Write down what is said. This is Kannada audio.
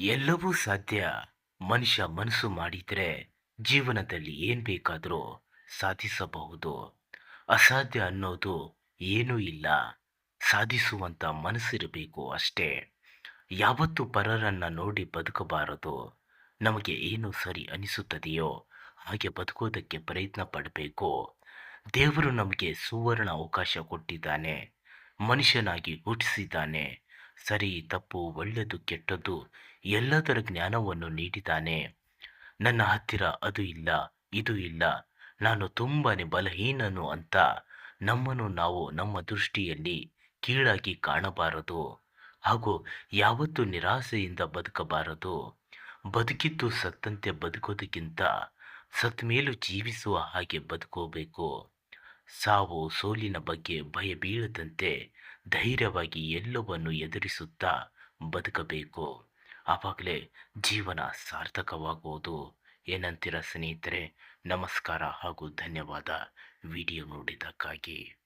ಎಲ್ಲವೂ ಸಾಧ್ಯ. ಮನುಷ್ಯ ಮನಸ್ಸು ಮಾಡಿದ್ರೆ ಜೀವನದಲ್ಲಿ ಏನ್ ಬೇಕಾದರೂ ಸಾಧಿಸಬಹುದು. ಅಸಾಧ್ಯ ಅನ್ನೋದು ಏನೂ ಇಲ್ಲ. ಸಾಧಿಸುವಂತ ಮನಸ್ಸಿರಬೇಕು ಅಷ್ಟೇ. ಯಾವತ್ತೂ ಪರರನ್ನ ನೋಡಿ ಬದುಕಬಾರದು. ನಮಗೆ ಏನು ಸರಿ ಅನಿಸುತ್ತದೆಯೋ ಹಾಗೆ ಬದುಕೋದಕ್ಕೆ ಪ್ರಯತ್ನ ಪಡಬೇಕು. ದೇವರು ನಮಗೆ ಸುವರ್ಣ ಅವಕಾಶ ಕೊಟ್ಟಿದ್ದಾನೆ. ಮನುಷ್ಯನಾಗಿ ಹುಟ್ಟಿಸಿದ್ದಾನೆ. ಸರಿ, ತಪ್ಪು, ಒಳ್ಳೆಯದು, ಕೆಟ್ಟದ್ದು ಎಲ್ಲದರ ಜ್ಞಾನವನ್ನು ನೀಡಿದ್ದಾನೆ. ನನ್ನ ಹತ್ತಿರ ಅದು ಇಲ್ಲ, ಇದು ಇಲ್ಲ, ನಾನು ತುಂಬಾನೇ ಬಲಹೀನನು ಅಂತ ನಮ್ಮನ್ನು ನಾವು ನಮ್ಮ ದೃಷ್ಟಿಯಲ್ಲಿ ಕೀಳಾಗಿ ಕಾಣಬಾರದು. ಹಾಗೂ ಯಾವತ್ತೂ ನಿರಾಸೆಯಿಂದ ಬದುಕಬಾರದು. ಬದುಕಿದ್ದು ಸತ್ತಂತೆ ಬದುಕೋದಕ್ಕಿಂತ ಸತ್ಮೇಲೂ ಜೀವಿಸುವ ಹಾಗೆ ಬದುಕೋಬೇಕು. ಸಾವು ಸೋಲಿನ ಬಗ್ಗೆ ಭಯ ಬೀಳದಂತೆ ಧೈರ್ಯವಾಗಿ ಎಲ್ಲವನ್ನು ಎದುರಿಸುತ್ತಾ ಬದುಕಬೇಕು. ಆವಾಗಲೇ ಜೀವನ ಸಾರ್ಥಕವಾಗುವುದು. ಏನಂತೀರ ಸ್ನೇಹಿತರೆ? ನಮಸ್ಕಾರ ಹಾಗೂ ಧನ್ಯವಾದ ವಿಡಿಯೋ ನೋಡಿದ್ದಕ್ಕಾಗಿ.